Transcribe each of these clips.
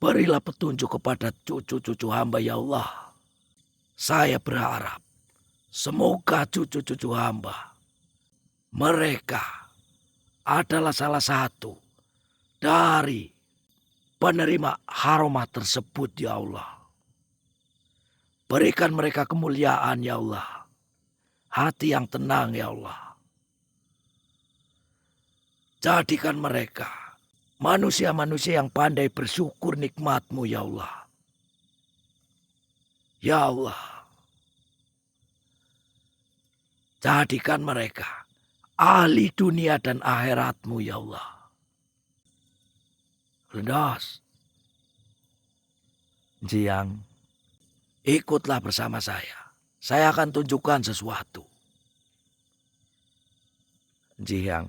Berilah petunjuk kepada cucu-cucu hamba ya Allah. Saya berharap semoga cucu-cucu hamba mereka adalah salah satu dari penerima haromat tersebut ya Allah. Berikan mereka kemuliaan ya Allah. Hati yang tenang ya Allah. Jadikan mereka manusia-manusia yang pandai bersyukur nikmat-Mu ya Allah. Ya Allah. Jadikan mereka ahli dunia dan akhirat-Mu ya Allah. Lendas. Jiang, ikutlah bersama saya. Saya akan tunjukkan sesuatu. Jiang.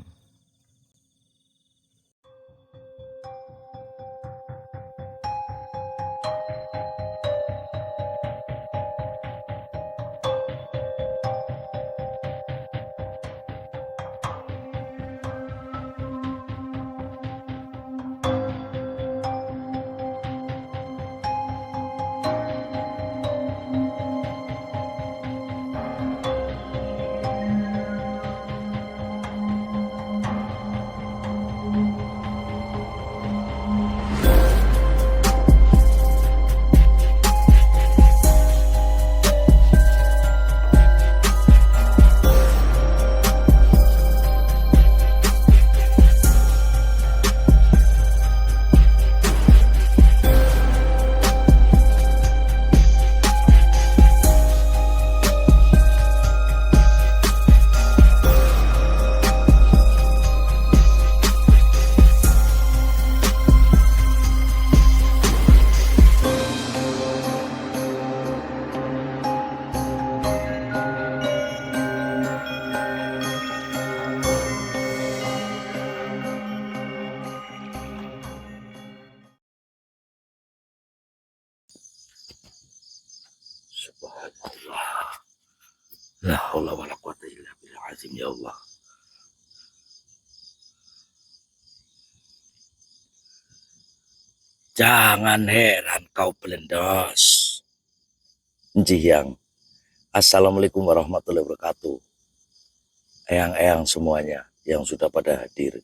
Subhanallah. La haula wala quwata illa billah azim ya Allah. Jangan heran kau belendos. Jiang. Assalamualaikum warahmatullahi wabarakatuh. Eyang-eyang semuanya yang sudah pada hadir.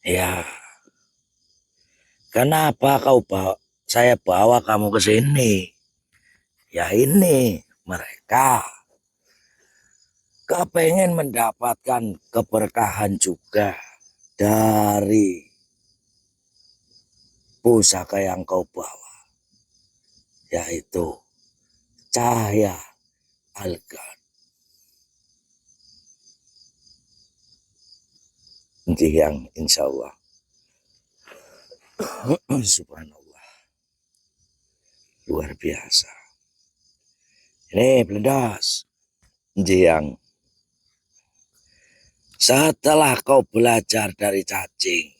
Ya. Kenapa saya bawa kamu ke sini? Ya ini mereka kepengen mendapatkan keberkahan juga dari pusaka yang kau bawa, yaitu cahaya Al-Ghan. Yang insya Allah. Subhanallah. Luar biasa. Ini belendas. Jiang. Setelah kau belajar dari cacing,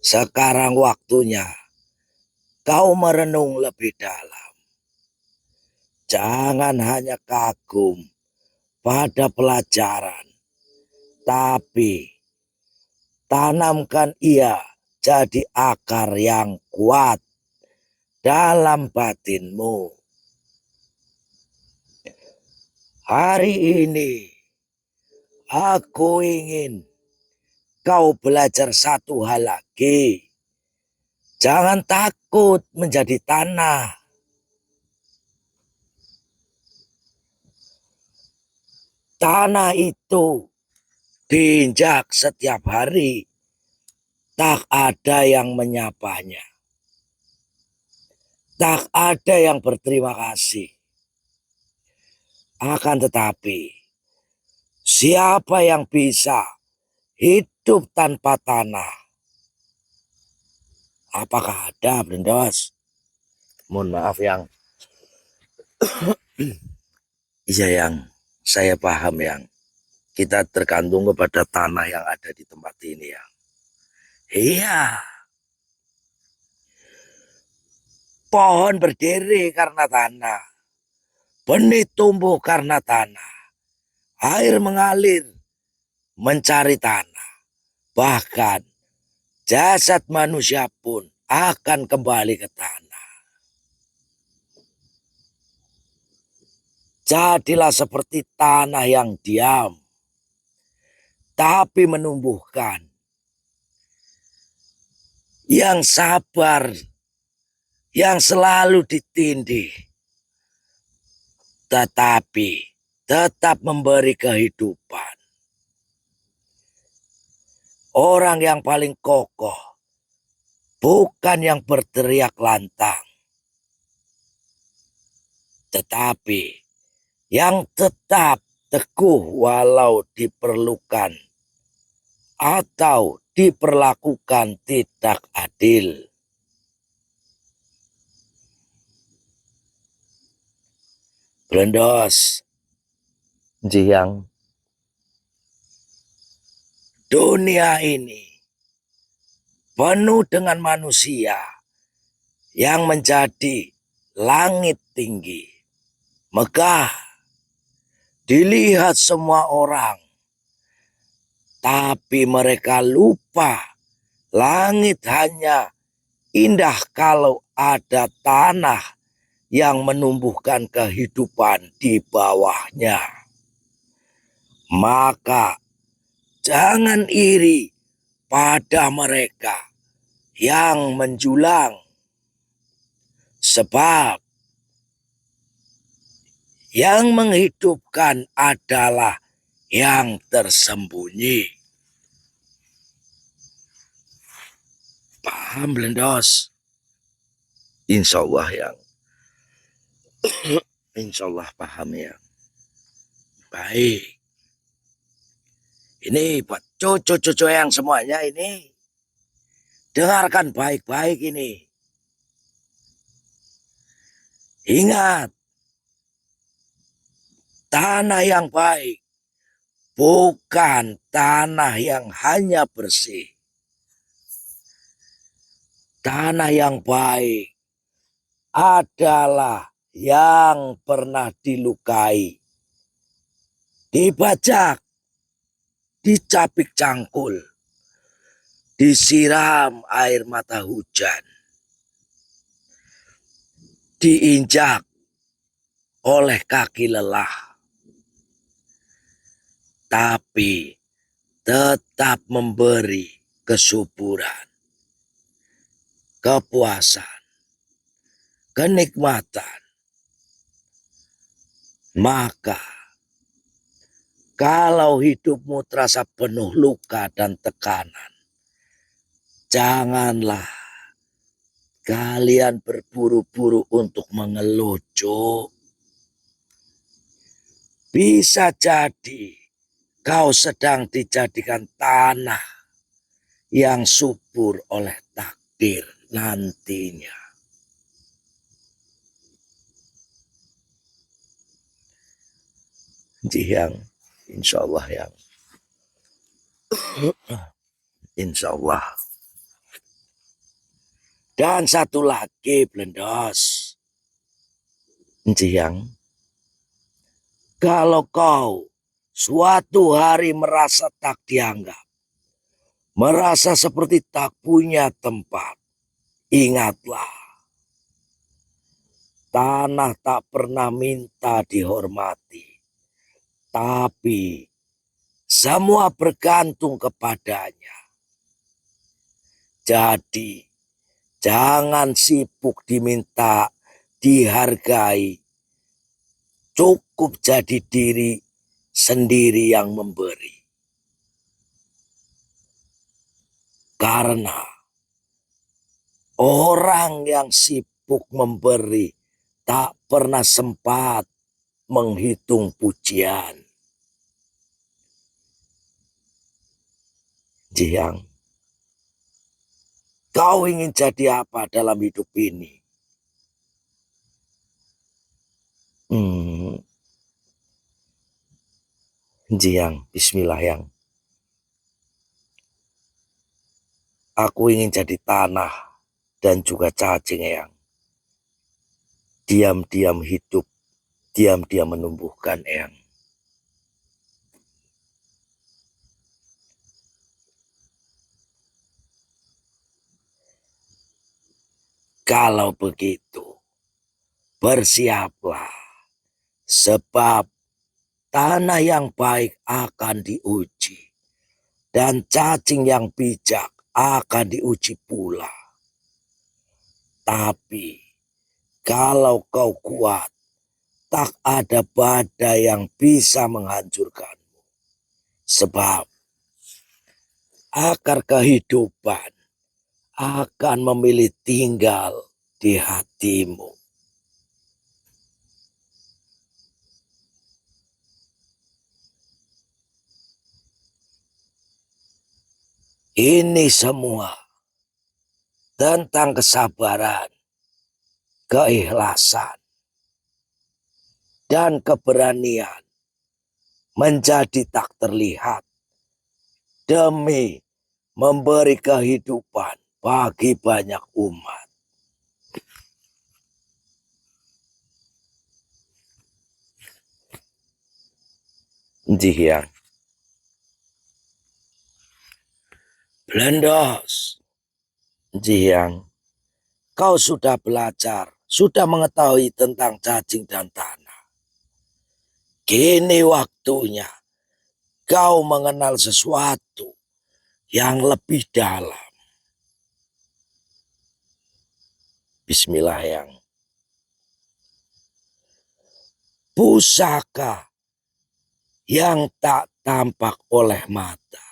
sekarang waktunya kau merenung lebih dalam. Jangan hanya kagum pada pelajaran, tapi tanamkan ia jadi akar yang kuat dalam batinmu. Hari ini aku ingin kau belajar satu hal lagi. Jangan takut menjadi tanah. Tanah itu diinjak setiap hari. Tak ada yang menyapanya. Tak ada yang berterima kasih. Akan tetapi, siapa yang bisa hidup tanpa tanah? Apakah ada, belendos? Mohon maaf yang iya yang saya paham yang kita tergantung kepada tanah yang ada di tempat ini ya. Iya. Pohon berdiri karena tanah. Benih tumbuh karena tanah. Air mengalir mencari tanah. Bahkan jasad manusia pun akan kembali ke tanah. Jadilah seperti tanah yang diam, tapi menumbuhkan, yang sabar, yang selalu ditindih, tetapi tetap memberi kehidupan. Orang yang paling kokoh bukan yang berteriak lantang, tetapi yang tetap teguh walau diperlukan atau diperlakukan tidak adil. Blendos, Jiang, dunia ini penuh dengan manusia yang menjadi langit tinggi, megah, dilihat semua orang, tapi mereka lupa langit hanya indah kalau ada tanah yang menumbuhkan kehidupan di bawahnya. Maka jangan iri pada mereka yang menjulang, sebab yang menghidupkan adalah yang tersembunyi. Paham, Blendos? Insya Allah yang Insya Allah paham ya. Baik. Ini buat cucu-cucu yang semuanya ini. Dengarkan baik-baik ini. Ingat, tanah yang baik bukan tanah yang hanya bersih. Tanah yang baik adalah yang pernah dilukai, dibajak, dicapik cangkul, disiram air mata hujan, diinjak oleh kaki lelah, tapi tetap memberi kesuburan, kepuasan, kenikmatan. Maka kalau hidupmu terasa penuh luka dan tekanan, janganlah kalian berburu-buru untuk mengeluh, Cuk. Bisa jadi kau sedang dijadikan tanah yang subur oleh takdir nantinya. Yang insya Allah yang insya Allah. Dan satu lagi, Blendos, yang kalau kau suatu hari merasa tak dianggap, merasa seperti tak punya tempat, ingatlah, tanah tak pernah minta dihormati, tapi semua bergantung kepadanya. Jadi, jangan sibuk diminta, dihargai. Cukup jadi diri sendiri yang memberi. Karena orang yang sibuk memberi tak pernah sempat menghitung pujian. Jiang, kau ingin jadi apa dalam hidup ini? Jiang, bismillah yang. Aku ingin jadi tanah dan juga cacing yang. Diam-diam hidup, diam-diam menumbuhkan yang. Kalau begitu, bersiaplah, sebab tanah yang baik akan diuji, dan cacing yang bijak akan diuji pula. Tapi kalau kau kuat, tak ada badai yang bisa menghancurkanmu. Sebab akar kehidupan akan memilih tinggal di hatimu. Ini semua tentang kesabaran, keikhlasan, dan keberanian menjadi tak terlihat demi memberi kehidupan bagi banyak umat. Jihyang, Blendos, Jihyang, kau sudah belajar, sudah mengetahui tentang cacing dan tanah. Kini waktunya kau mengenal sesuatu yang lebih dalam. Bismillah yang. Pusaka yang tak tampak oleh mata,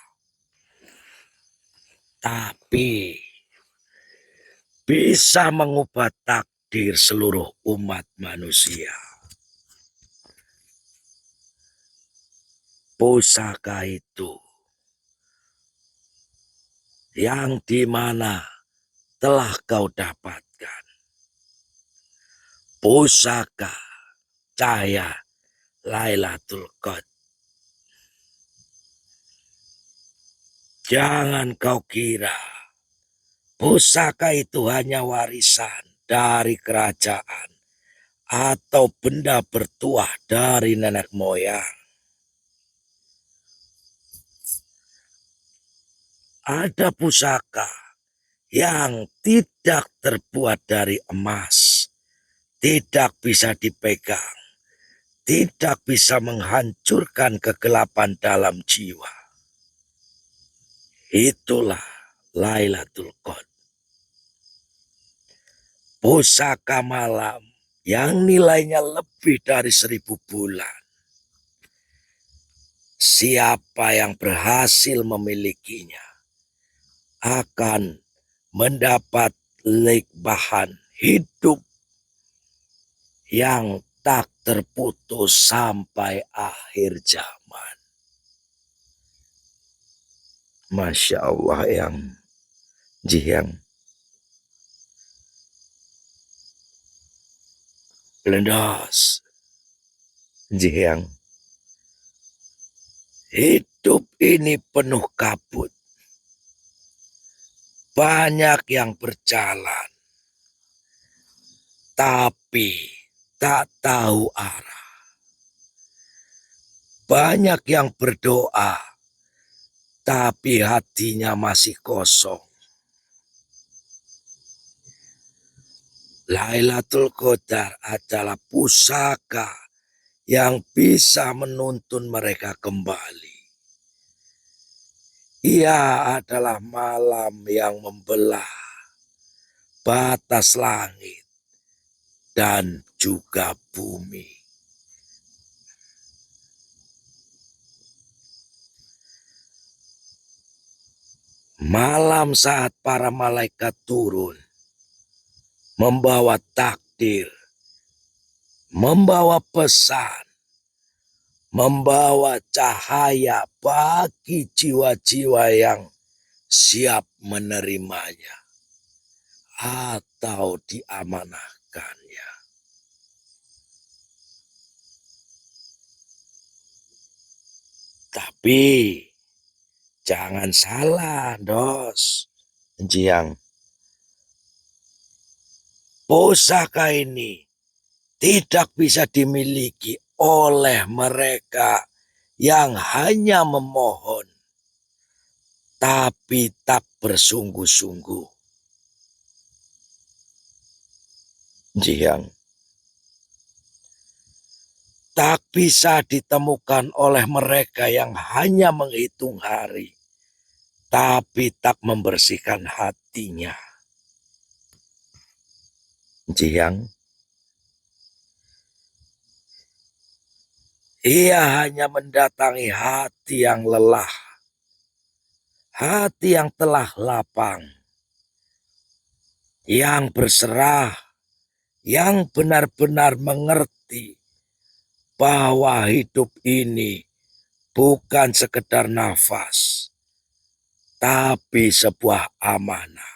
tapi bisa mengubah takdir seluruh umat manusia. Pusaka itu yang dimana telah kau dapatkan. Pusaka cahaya Lailatul Qadar. Jangan kau kira pusaka itu hanya warisan dari kerajaan atau benda bertuah dari nenek moyang. Ada pusaka yang tidak terbuat dari emas, tidak bisa dipegang, tidak bisa menghancurkan kegelapan dalam jiwa. Itulah Lailatul Qadar. Pusaka malam yang nilainya lebih dari 1000 bulan. Siapa yang berhasil memilikinya akan mendapat limpahan hidup yang tak terputus sampai akhir zaman. Masya Allah yang Jihyang. Blendos, Jihyang. Hidup ini penuh kabut. Banyak yang berjalan, tapi tak tahu arah. Banyak yang berdoa, tapi hatinya masih kosong. Lailatul Qadar adalah pusaka yang bisa menuntun mereka kembali. Ia adalah malam yang membelah batas langit dan juga bumi. Malam saat para malaikat turun, membawa takdir, membawa pesan, membawa cahaya bagi jiwa-jiwa yang siap menerimanya atau diamanahkannya. Tapi jangan salah, Dos, Jiang. Pusaka ini tidak bisa dimiliki oleh mereka yang hanya memohon, tapi tak bersungguh-sungguh. Jiang, tak bisa ditemukan oleh mereka yang hanya menghitung hari, tapi tak membersihkan hatinya. Jiang, ia hanya mendatangi hati yang lelah, hati yang telah lapang, yang berserah, yang benar-benar mengerti bahwa hidup ini bukan sekedar nafas, tapi sebuah amanah.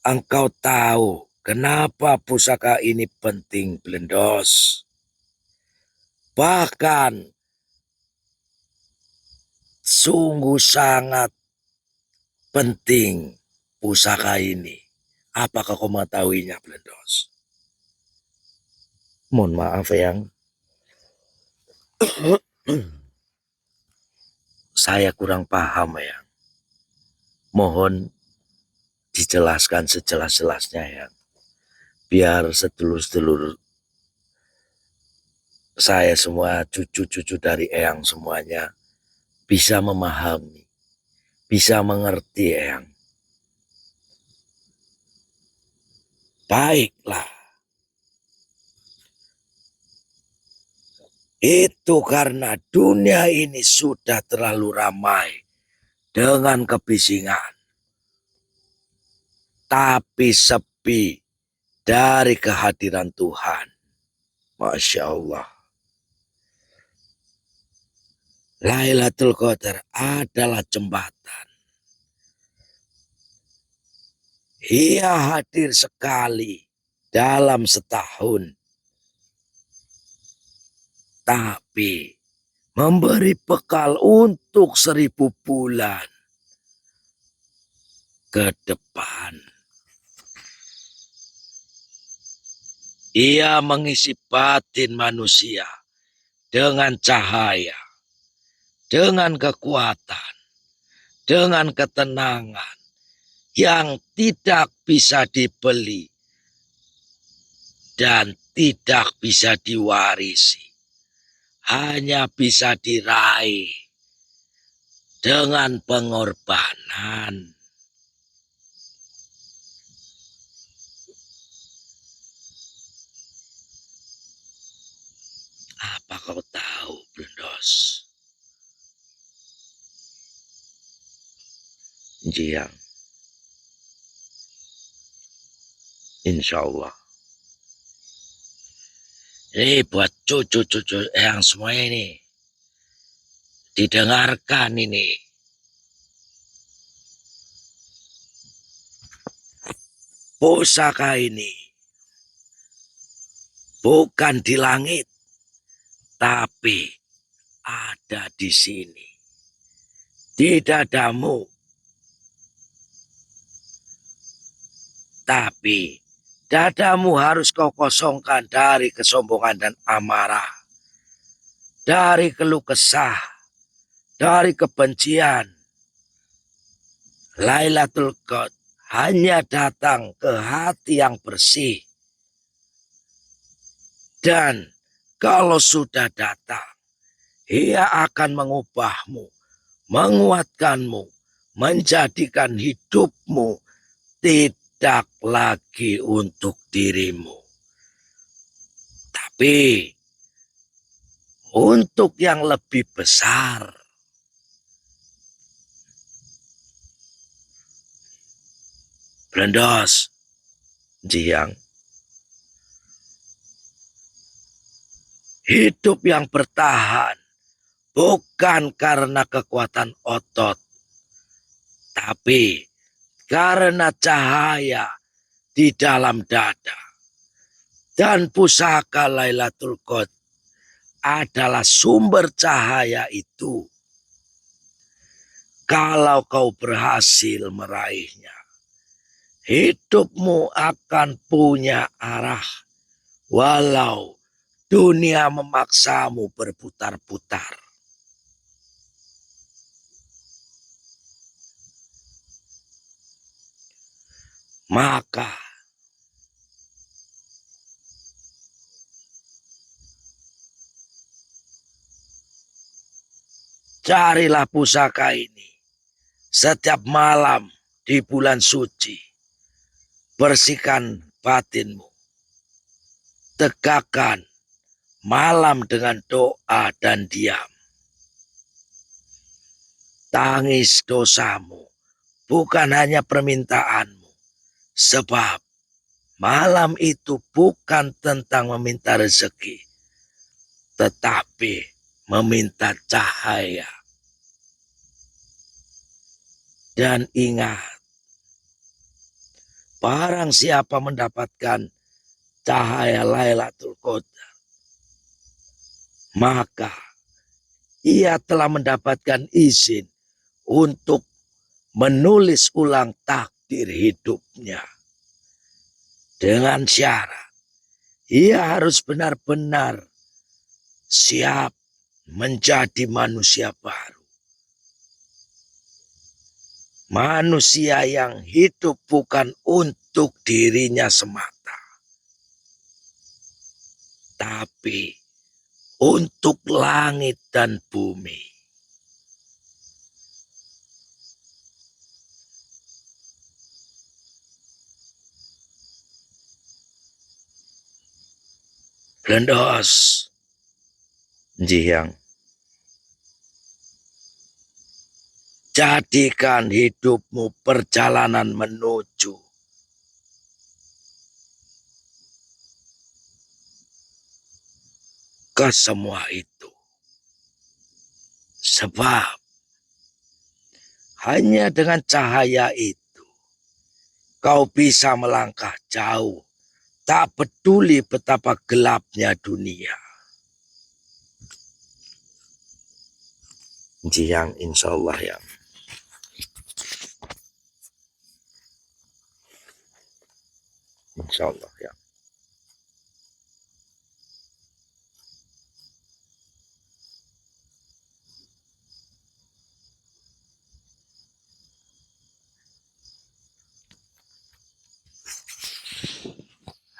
Engkau tahu kenapa pusaka ini penting, Blendos? Bahkan sungguh sangat penting pusaka ini. Apakah kau mengetahuinya, Blendos? Mohon maaf, yang saya kurang paham, ya. Mohon dijelaskan sejelas-jelasnya, ya. Biar sedulur-sedulur saya semua, cucu-cucu dari Eyang semuanya bisa memahami, bisa mengerti, Eyang. Baiklah. Itu karena dunia ini sudah terlalu ramai dengan kebisingan, tapi sepi dari kehadiran Tuhan. Masya Allah. Lailatul Qadar adalah jembatan. Ia hadir sekali dalam setahun, tapi memberi bekal untuk 1000 bulan ke depan. Ia mengisi batin manusia dengan cahaya, dengan kekuatan, dengan ketenangan yang tidak bisa dibeli dan tidak bisa diwarisi. Hanya bisa diraih dengan pengorbanan. Apa kau tahu, Blendos? Jiang, insya Allah. Ini buat cucu-cucu yang semua ini. Didengarkan ini. Pusaka ini bukan di langit, tapi ada di sini. Di dadamu. Tapi dadamu harus kau kosongkan dari kesombongan dan amarah, dari keluh kesah, dari kebencian. Lailatul Qadar hanya datang ke hati yang bersih. Dan kalau sudah datang, ia akan mengubahmu, menguatkanmu, menjadikan hidupmu tidak lagi untuk dirimu, tapi untuk yang lebih besar. Blendos, Jiang, hidup yang bertahan bukan karena kekuatan otot, tapi karena cahaya di dalam dada. Dan pusaka Lailatul Qadar adalah sumber cahaya itu. Kalau kau berhasil meraihnya, hidupmu akan punya arah. Walau dunia memaksamu berputar-putar. Maka carilah pusaka ini setiap malam di bulan suci. Bersihkan batinmu. Tegakkan malam dengan doa dan diam. Tangis dosamu, bukan hanya permintaanmu. Sebab malam itu bukan tentang meminta rezeki, tetapi meminta cahaya. Dan ingat, barang siapa mendapatkan cahaya Lailatul Qadar, maka ia telah mendapatkan izin untuk menulis ulang takdir hidupnya. Dengan syarat, ia harus benar-benar siap menjadi manusia baru. Manusia yang hidup bukan untuk dirinya semata, tapi untuk langit dan bumi. Lendos, Jiang, jadikan hidupmu perjalanan menuju ke semua itu. Sebab hanya dengan cahaya itu kau bisa melangkah jauh, tak peduli betapa gelapnya dunia. Jiang, insya Allah ya. Insya Allah ya.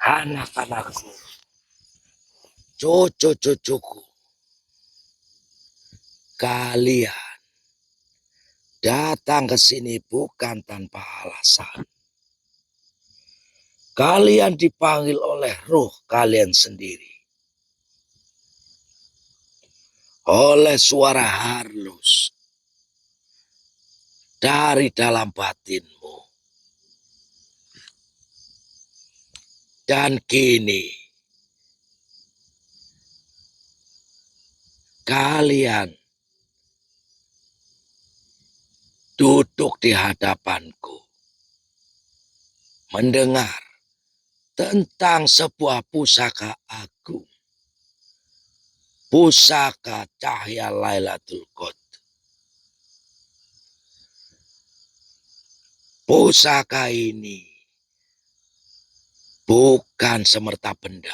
Anak-anakku, cucu-cucuku, kalian datang ke sini bukan tanpa alasan. Kalian dipanggil oleh ruh kalian sendiri. Oleh suara halus dari dalam batinmu. Dan kini kalian duduk di hadapanku, mendengar tentang sebuah pusaka agung. Pusaka cahaya Lailatul Qadar. Pusaka ini bukan semerta benda.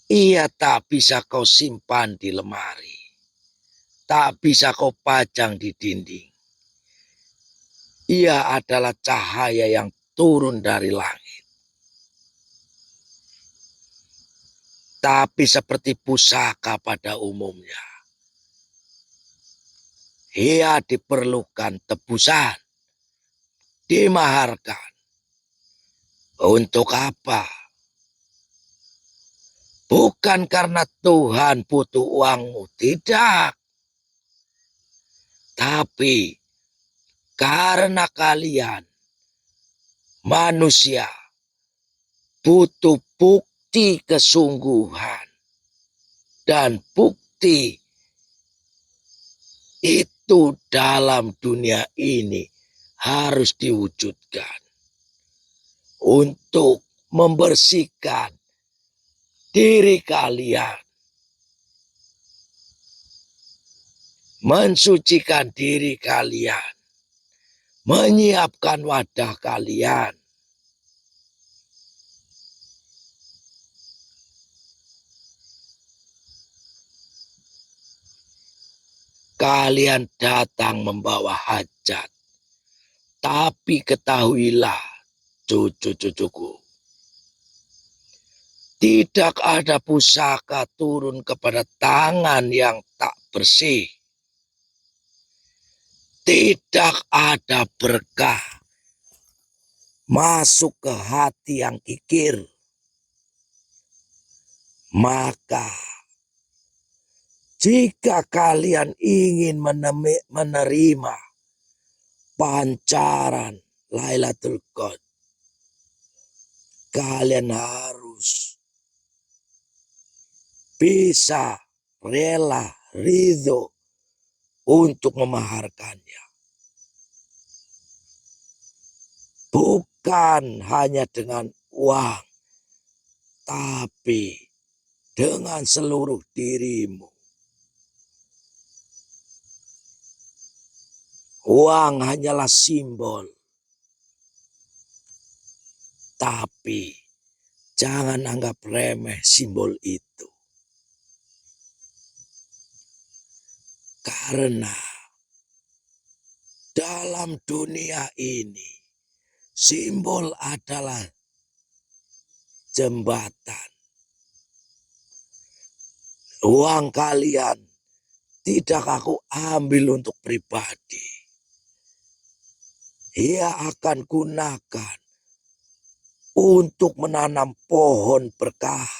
Ia tak bisa kau simpan di lemari. Tak bisa kau pajang di dinding. Ia adalah cahaya yang turun dari langit. Tapi seperti pusaka pada umumnya, ia diperlukan tebusan, dimaharkan. Untuk apa? Bukan karena Tuhan butuh uangmu, tidak. Tapi karena kalian manusia butuh bukti kesungguhan. Dan bukti itu dalam dunia ini harus diwujudkan. Untuk membersihkan diri kalian, mensucikan diri kalian, menyiapkan wadah kalian. Kalian datang membawa hajat, Tapi ketahuilah, cucu-cucuku, tidak ada pusaka turun kepada tangan yang tak bersih. Tidak ada berkah masuk ke hati yang kikir. Maka jika kalian ingin menerima pancaran Lailatul Qadar, kalian harus bisa rela, ridho untuk memaharkannya. Bukan hanya dengan uang, tapi dengan seluruh dirimu. Uang hanyalah simbol. Tapi jangan anggap remeh simbol itu. Karena dalam dunia ini, simbol adalah jembatan. Uang kalian tidak aku ambil untuk pribadi. Ia akan gunakan untuk menanam pohon berkah,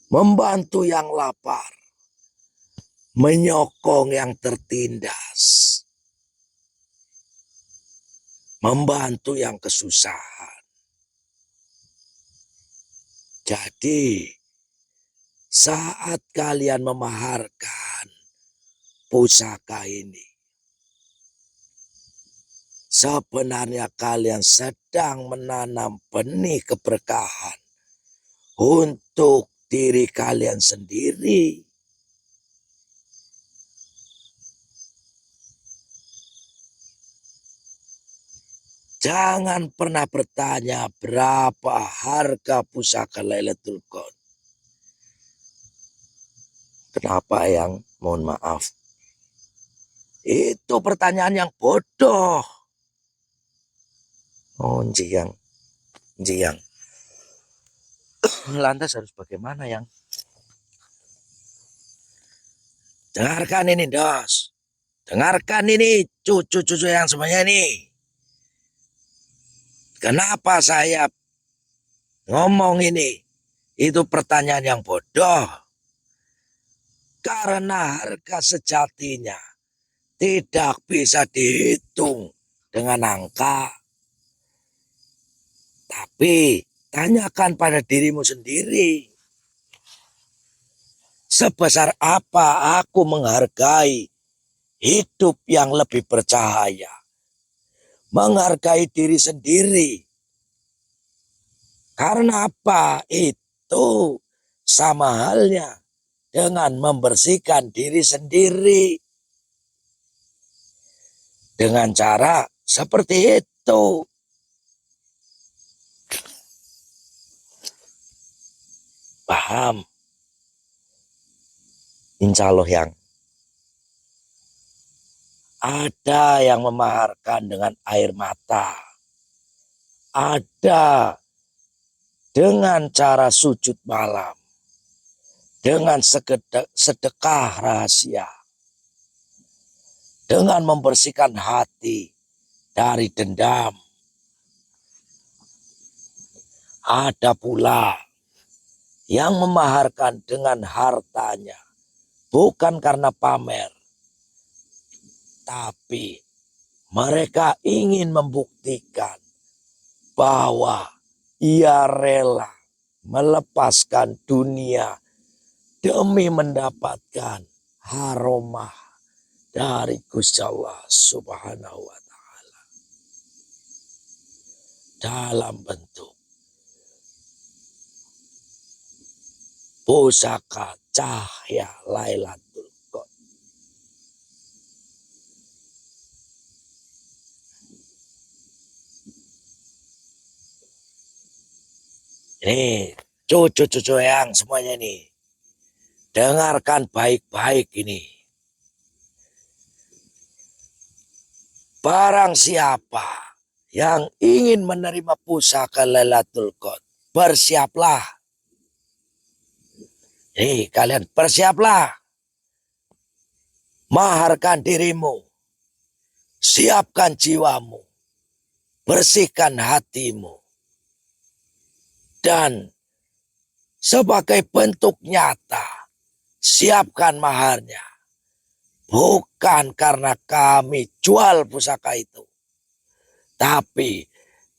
membantu yang lapar, menyokong yang tertindas, membantu yang kesusahan. Jadi, saat kalian memaharkan pusaka ini, sebenarnya kalian sedang menanam benih keberkahan untuk diri kalian sendiri. Jangan pernah bertanya berapa harga pusaka Lailatul Qadar. Kenapa yang? Mohon maaf. Itu pertanyaan yang bodoh. Oh, Jiyang. Lantas harus bagaimana, Yang? Dengarkan ini, Dos. Dengarkan ini, cucu-cucu yang semuanya ini. Kenapa saya ngomong ini? Itu pertanyaan yang bodoh. Karena harga sejatinya tidak bisa dihitung dengan angka. Tapi tanyakan pada dirimu sendiri. Sebesar apa aku menghargai hidup yang lebih bercahaya. Menghargai diri sendiri. Karena apa? Itu sama halnya dengan membersihkan diri sendiri. Dengan cara seperti itu. Paham? Insya Allah, Yang. Ada yang memaharkan dengan air mata. Ada dengan cara sujud malam. Dengan sedekah rahasia. Dengan membersihkan hati dari dendam. Ada pula yang memaharkan dengan hartanya. Bukan karena pamer. Tapi mereka ingin membuktikan bahwa ia rela melepaskan dunia demi mendapatkan haromah dari Gusti Allah Subhanahu wa Ta'ala. Dalam bentuk pusaka cahaya Lailatul Qadar. Ini cucu-cucu yang semuanya ini. Dengarkan baik-baik ini. Barang siapa yang ingin menerima pusaka Lailatul Qadar, bersiaplah. Kalian bersiaplah. Maharkan dirimu. Siapkan jiwamu. Bersihkan hatimu. Dan sebagai bentuk nyata, siapkan maharnya. Bukan karena kami jual pusaka itu. Tapi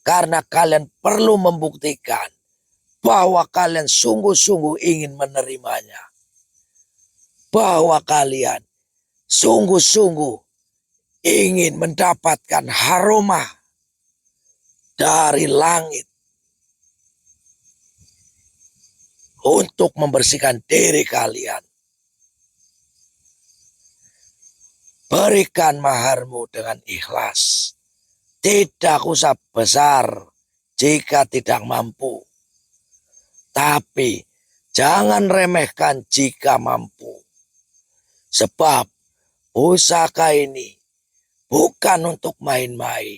karena kalian perlu membuktikan bahwa kalian sungguh-sungguh ingin menerimanya. Bahwa kalian sungguh-sungguh ingin mendapatkan aroma dari langit untuk membersihkan diri kalian. Berikan maharmu dengan ikhlas. Tidak usah besar jika tidak mampu. Tapi jangan remehkan jika mampu. Sebab pusaka ini bukan untuk main-main.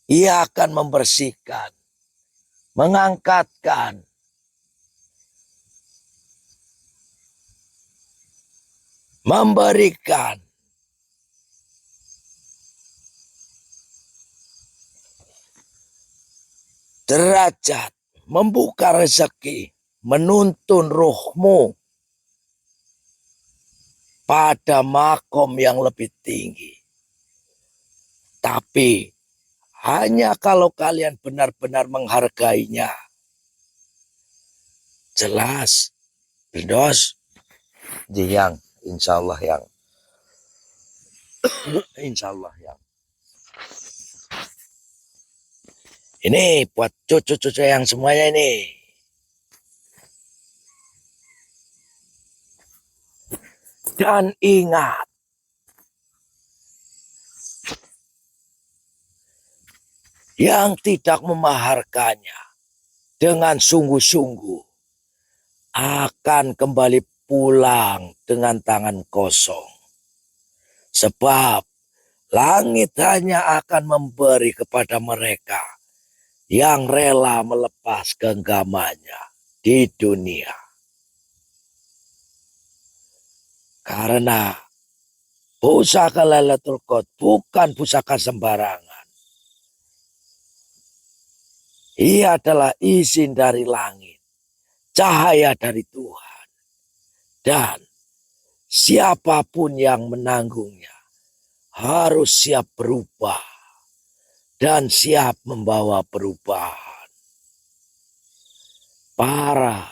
Ia akan membersihkan, mengangkatkan, memberikan derajat, membuka rezeki, menuntun ruhmu pada makom yang lebih tinggi. Tapi hanya kalau kalian benar-benar menghargainya. Jelas, Blendos, yang insya Allah yang ini buat cucu-cucu yang semuanya ini. Dan ingat, yang tidak memaharkannya dengan sungguh-sungguh akan kembali pulang dengan tangan kosong. Sebab langit hanya akan memberi kepada mereka yang rela melepas genggamannya di dunia. Karena pusaka Lailatul Qadar bukan pusaka sembarangan. Ia adalah izin dari langit, cahaya dari Tuhan. Dan siapapun yang menanggungnya harus siap berubah dan siap membawa perubahan. Para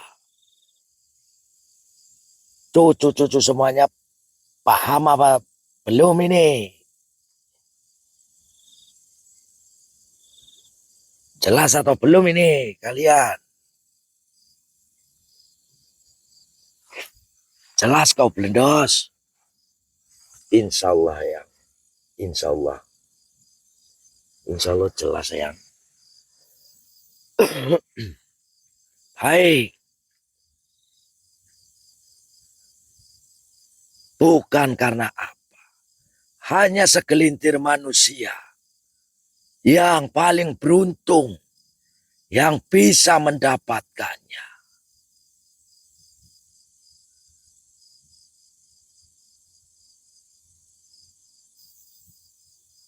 cucu-cucu semuanya paham apa belum ini? Jelas atau belum ini kalian? Jelas kau Blendos? Insya Allah ya. Insya Allah. Insya Allah jelas sayang. Hai. Bukan karena apa. Hanya segelintir manusia yang paling beruntung yang bisa mendapatkannya.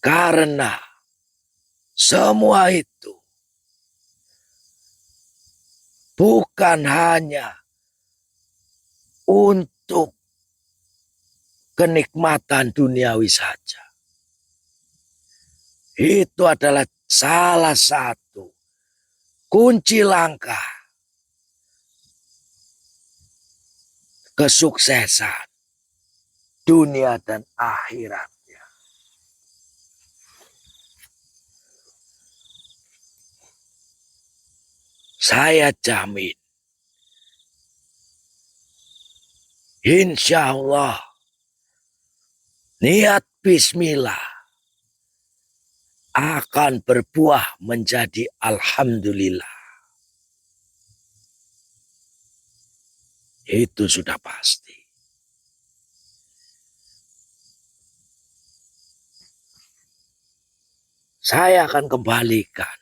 Karena semua itu bukan hanya untuk kenikmatan duniawi saja. Itu adalah salah satu kunci langkah kesuksesan dunia dan akhiratnya. Saya jamin, insya Allah, niat bismillah akan berbuah menjadi alhamdulillah. Itu sudah pasti. saya akan kembalikan.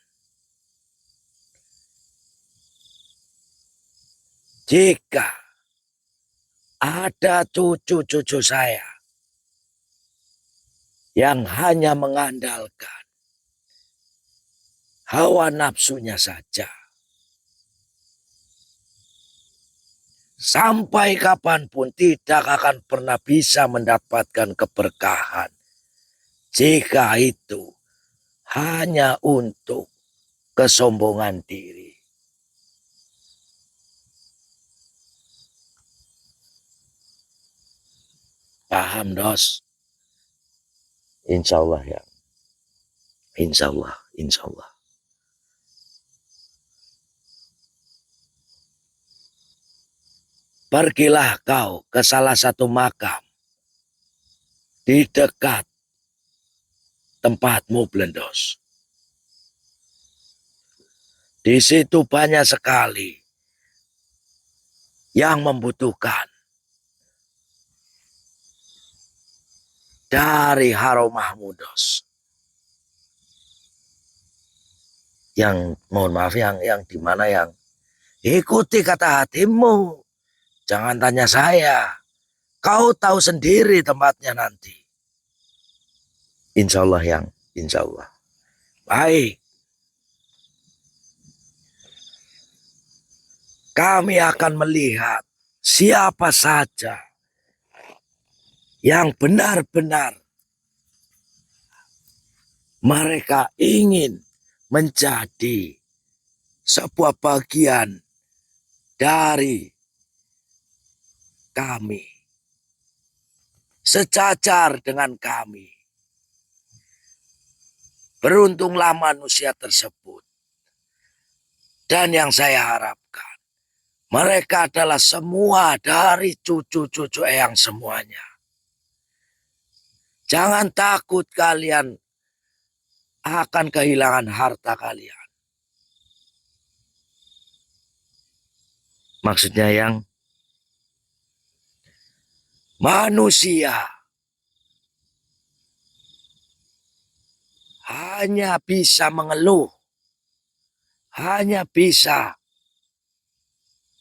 Jika ada cucu-cucu saya yang hanya mengandalkan hawa nafsunya saja, sampai kapanpun tidak akan pernah bisa mendapatkan keberkahan. Jika itu hanya untuk kesombongan diri. Paham, Dos? Insya Allah ya. Insya Allah, insya Allah. Pergilah kau ke salah satu makam di dekat tempatmu, Blendos. Di situ banyak sekali yang membutuhkan dari Haromahmu, Dos. Yang mohon maaf yang di mana yang ikuti kata hatimu. Jangan tanya saya. Kau tahu sendiri tempatnya nanti. Insya Allah yang, insya Allah. Baik. Kami akan melihat siapa saja yang benar-benar mereka ingin menjadi sebuah bagian dari kami, sejajar dengan kami. Beruntunglah manusia tersebut. Dan yang saya harapkan, mereka adalah semua dari cucu-cucu eyang semuanya. Jangan takut kalian akan kehilangan harta kalian. Maksudnya yang manusia hanya bisa mengeluh, hanya bisa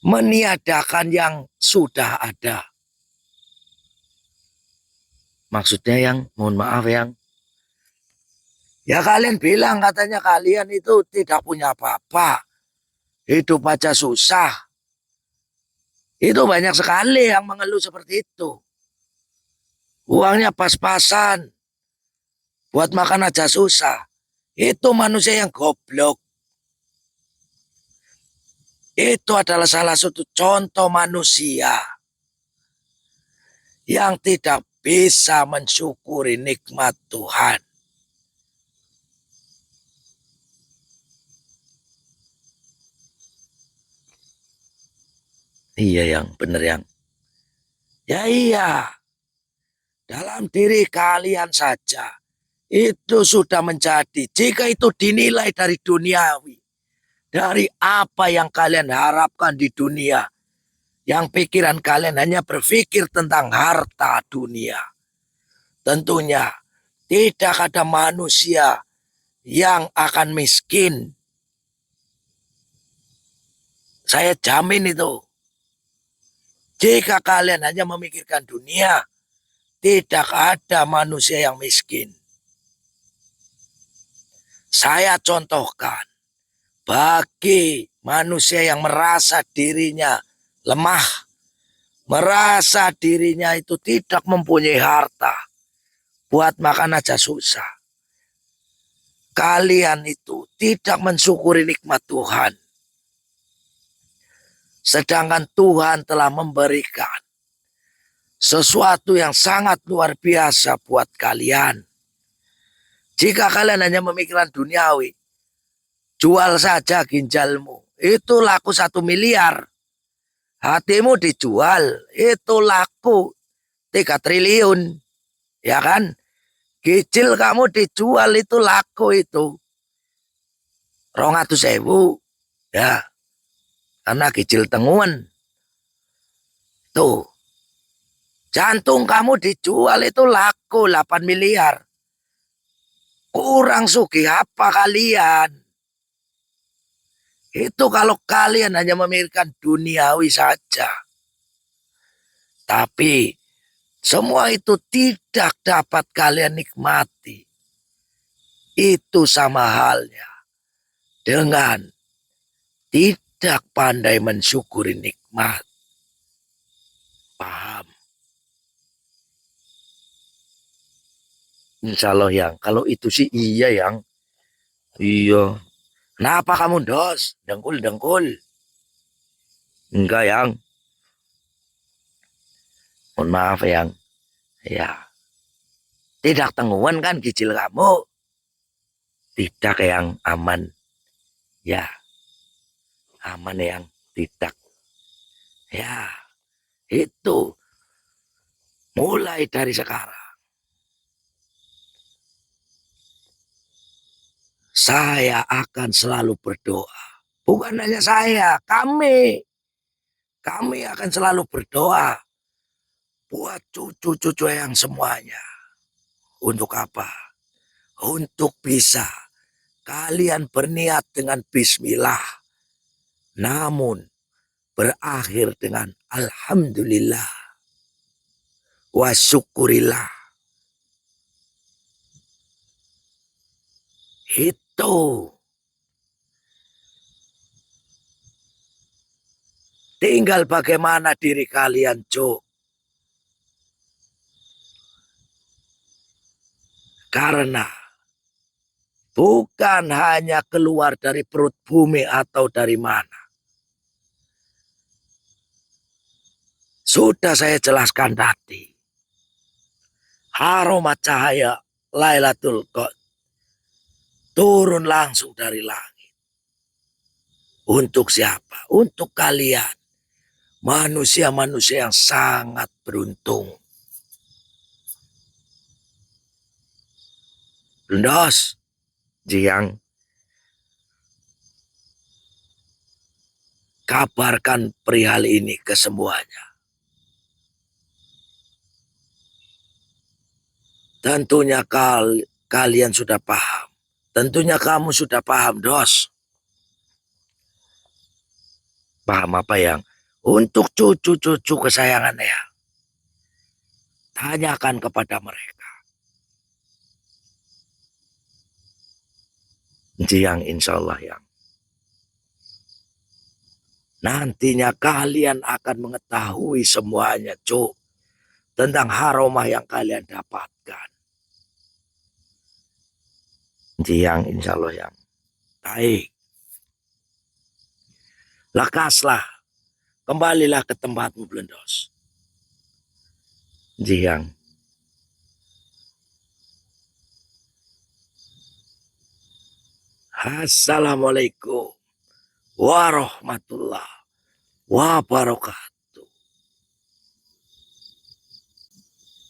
meniadakan yang sudah ada. Maksudnya yang, mohon maaf yang, ya kalian bilang katanya kalian itu tidak punya apa-apa, hidup aja susah. Itu banyak sekali yang mengeluh seperti itu. Uangnya pas-pasan, buat makan aja susah. Itu manusia yang goblok. Itu adalah salah satu contoh manusia yang tidak bisa mensyukuri nikmat Tuhan. Iya yang, bener yang. Ya iya, dalam diri kalian saja itu sudah menjadi, jika itu dinilai dari duniawi, dari apa yang kalian harapkan di dunia, yang pikiran kalian hanya berpikir tentang harta dunia. Tentunya tidak ada manusia yang akan miskin. Saya jamin itu. Jika kalian hanya memikirkan dunia, tidak ada manusia yang miskin. Saya contohkan, bagi manusia yang merasa dirinya lemah, merasa dirinya itu tidak mempunyai harta, buat makan aja susah. Kalian itu tidak mensyukuri nikmat Tuhan. Sedangkan Tuhan telah memberikan sesuatu yang sangat luar biasa buat kalian. Jika kalian hanya memikirkan duniawi, jual saja ginjalmu, itu laku 1 miliar. Hatimu dijual, itu laku 3 triliun. Ya kan? Gijil kamu dijual itu laku itu 200.000. Ya. Karena gijil tenguan. Tuh. Jantung kamu dijual itu laku 8 miliar. Kurang sugih apa kalian? Itu kalau kalian hanya memikirkan duniawi saja. Tapi semua itu tidak dapat kalian nikmati. Itu sama halnya dengan tidak pandai mensyukuri nikmat. Paham? Insya Allah yang. Kalau itu sih iya yang. Iya. Kenapa kamu dos? Dengkul-dengkul. Enggak yang. Mohon maaf yang. Ya. Tidak tanggungan kan kecil kamu. Tidak yang aman. Ya. Aman yang tidak. Ya. Itu. Mulai dari sekarang. Saya akan selalu berdoa. Bukan hanya saya. Kami akan selalu berdoa. Buat cucu-cucu yang semuanya. Untuk apa? Untuk bisa kalian berniat dengan bismillah. Namun berakhir dengan alhamdulillah. Wa syukurillah. Itu. Tinggal bagaimana diri kalian, Cuk. Karena bukan hanya keluar dari perut bumi atau dari mana. Sudah saya jelaskan tadi. Aroma cahaya Lailatul Qadar turun langsung dari langit. Untuk siapa? Untuk kalian. Manusia-manusia yang sangat beruntung. Lundos, Jiang, kabarkan perihal ini ke semuanya. Tentunya kalian sudah paham. Tentunya kamu sudah paham, Dos. Paham apa yang? Untuk cucu-cucu kesayangan ya. Tanyakan kepada mereka. Jiang insya Allah yang. Nantinya kalian akan mengetahui semuanya, Cuk. Tentang haromah yang kalian dapatkan. Jiang insya Allah yang. Baik. Lekaslah. Kembalilah ke tempatmu, Blendos. Jiang. Assalamualaikum warahmatullahi wabarakatuh.